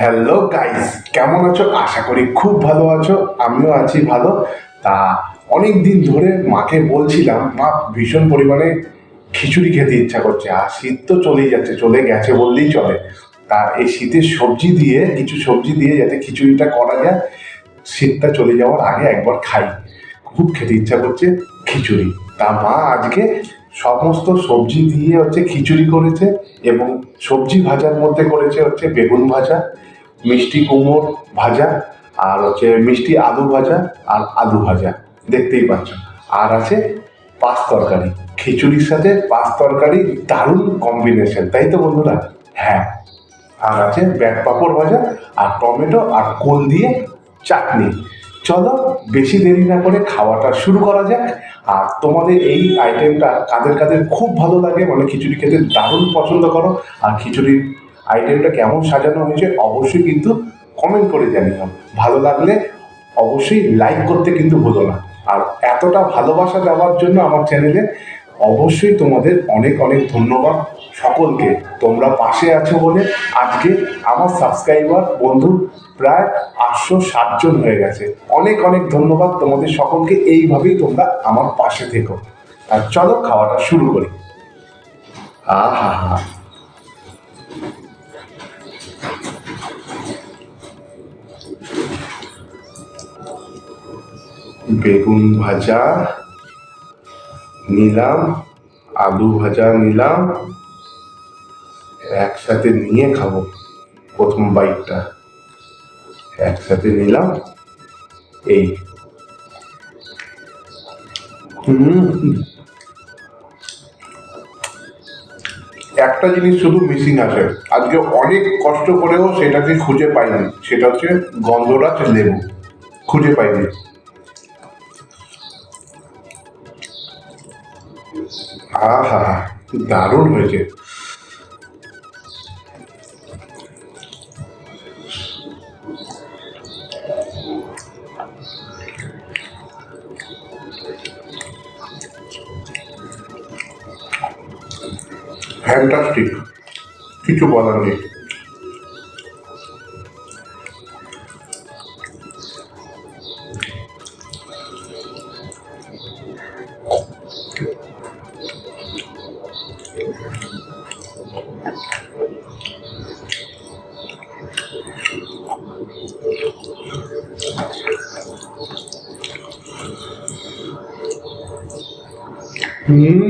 Hello guys, কেমন আছো? আশা করি খুব ভালো আছো। আমিও আছি ভালো। তা অনেক দিন ধরে মাকে বলছিলাম, মা ভীষণ পরিমাণে খিচুড়ি খেতে ইচ্ছা করছে। আর শীত তো চলে গেছে বললেই চলে। তা এই শীতের সবজি দিয়ে, কিছু সবজি দিয়ে যাতে খিচুড়িটা করা যায়, শীতটা চলে যাওয়ার আগে একবার খাই। খুব খেতে ইচ্ছা করছে খিচুড়ি। তা মা আজকে সমস্ত সবজি দিয়ে খিচুড়ি করেছে, এবং সবজি ভাজার মধ্যে করেছে বেগুন ভাজা, মিষ্টি কুমড়োর ভাজা, আর মিষ্টি আলু ভাজা, আর আলু ভাজা, দেখতেই পাচ্ছ। আর আছে পাঁচ তরকারি। খিচুড়ির সাথে পাঁচ তরকারি, দারুণ কম্বিনেশন, তাই তো বন্ধুরা? হ্যাঁ। আর আছে ব্যাট পাঁপড় ভাজা, আর টমেটো আর কোল দিয়ে চাটনি। চলো বেশি দেরি না করে খাওয়াটা শুরু করা যাক। আর তোমাদের এই আইটেমটা কাদের কাদের খুব ভালো লাগে, মানে খিচুড়ি খেতে দারুণ পছন্দ করো, আর খিচুড়ির আইটেমটা কেমন সাজানো হয়েছে অবশ্যই কিন্তু কমেন্ট করে জানিও। ভালো লাগলে অবশ্যই লাইক করতে কিন্তু ভুলো না। আর এতটা ভালোবাসা দেওয়ার জন্য আমার চ্যানেলে অবশ্যই তোমাদের অনেক অনেক ধন্যবাদ সকলকে। তোমরা পাশে আছো বলে আজকে আমার সাবস্ক্রাইবার বন্ধু প্রায় 860 জন হয়ে গেছে। অনেক অনেক ধন্যবাদ তোমাদের সকলকে। এইভাবেই তোমরা আমার পাশে থেকো। আর চলো খাওয়াটা শুরু করি। আহা হা, বেগুন ভাজা নিলাম, আলু ভাজা নিলাম, একসাথে নিয়ে খাবো। প্রথম বাইকটা একসাথে নিলাম। এই একটা জিনিস শুধু মিসিং আছে আজকে, অনেক কষ্ট করেও সেটাকে খুঁজে পাইনি। সেটা হচ্ছে গন্ধরাজ লেবু। খুঁজে পাইনি। আহা, দারুণ হয়েছে। ফ্যান্টাস্টিক, কিছু বলার নেই। হুম,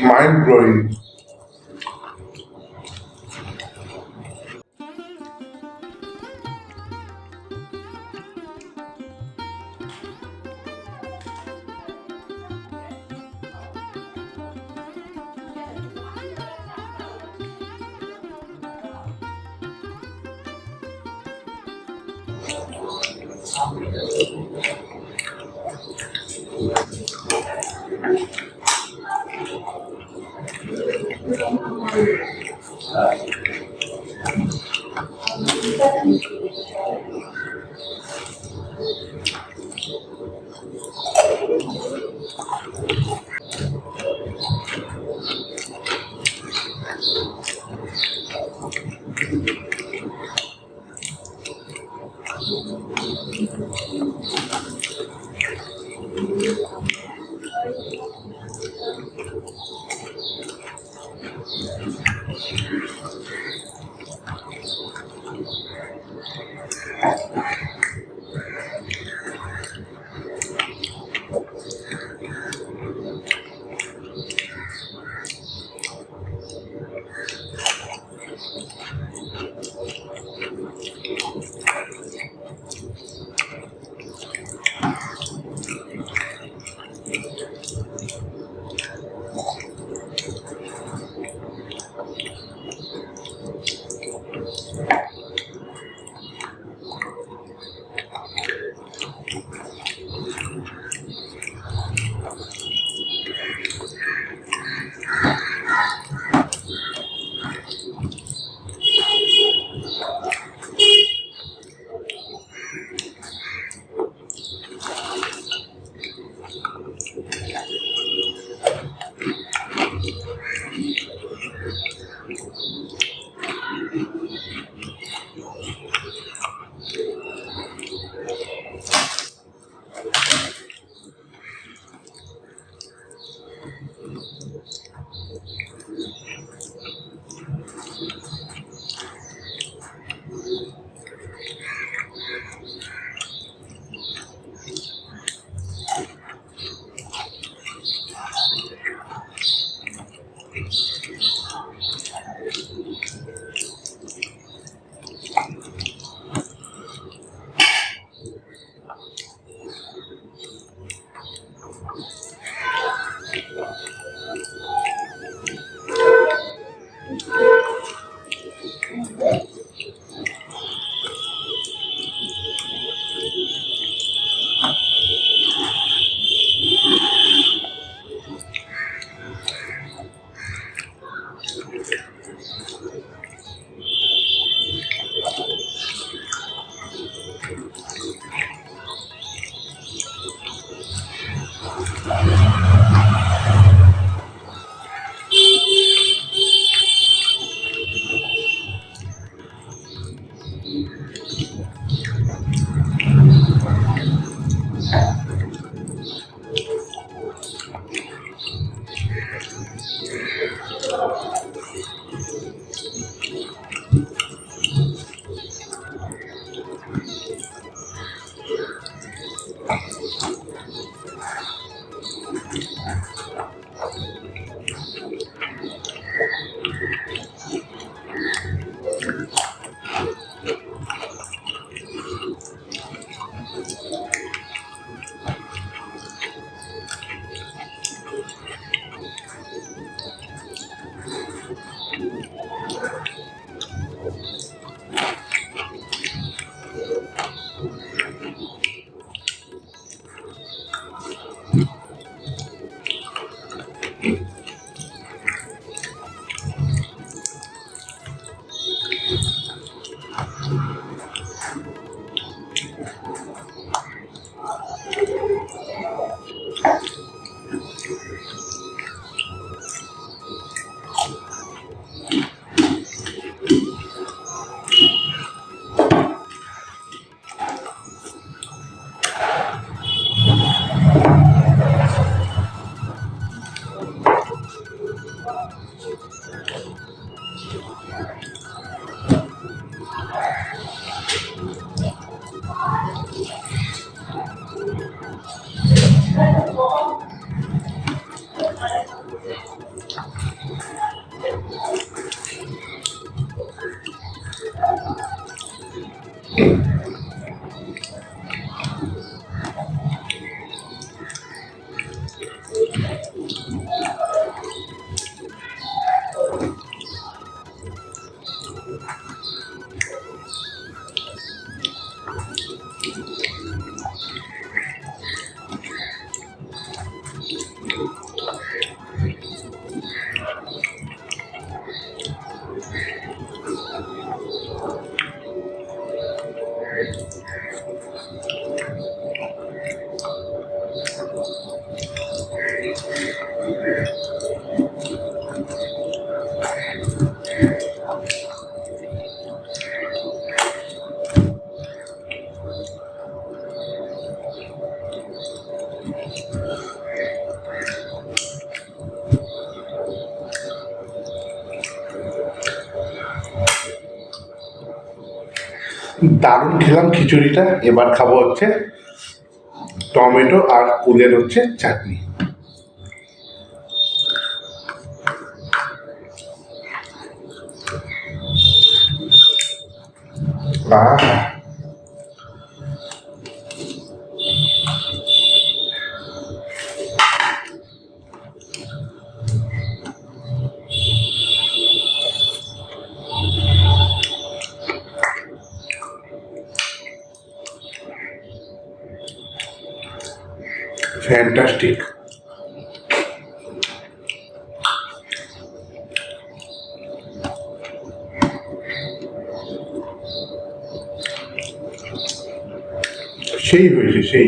মাইন্ড ব্লোয়িং। দারুণ খেলাম খিচুড়িটা। এবার খাবো হচ্ছে টমেটো আর কুলের হচ্ছে চাটনি। আহ ফ্যান্টাস্টিক। সেই হয়েছে সেই।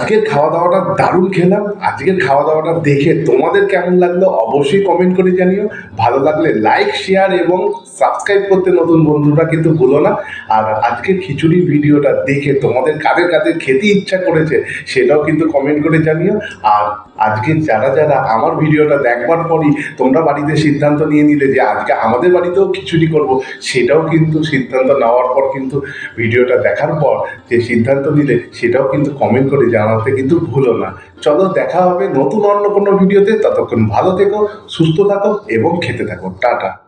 আজকের খাওয়া দাওয়াটা দারুণ খেলাম। আজকের খাওয়া দাওয়াটা দেখে তোমাদের কেমন লাগলো অবশ্যই কমেন্ট করে জানিও। ভালো লাগলে লাইক, শেয়ার এবং সাবস্ক্রাইব করতে নতুন বন্ধুরা কিন্তু ভুলো না। আর আজকের খিচুড়ি ভিডিওটা দেখে তোমাদের কাদের কাদের খেতে ইচ্ছা করেছে সেটাও কিন্তু কমেন্ট করে জানিও। আর আজকে যারা যারা আমার ভিডিওটা দেখবার পরই তোমরা বাড়িতে সিদ্ধান্ত নিয়ে নিলে যে আজকে আমাদের বাড়িতেও খিচুড়ি করব, সেটাও কিন্তু সিদ্ধান্ত নেওয়ার পর কিন্তু ভিডিওটা দেখার পর যে সিদ্ধান্ত নিলে সেটাও কিন্তু কমেন্ট করে জানাতে কিন্তু ভুলো না। চলো দেখা হবে নতুন অন্য কোনো ভিডিওতে, ততক্ষণ ভালো থেকো, সুস্থ থাকো এবং খেতে থাকো। টাটা।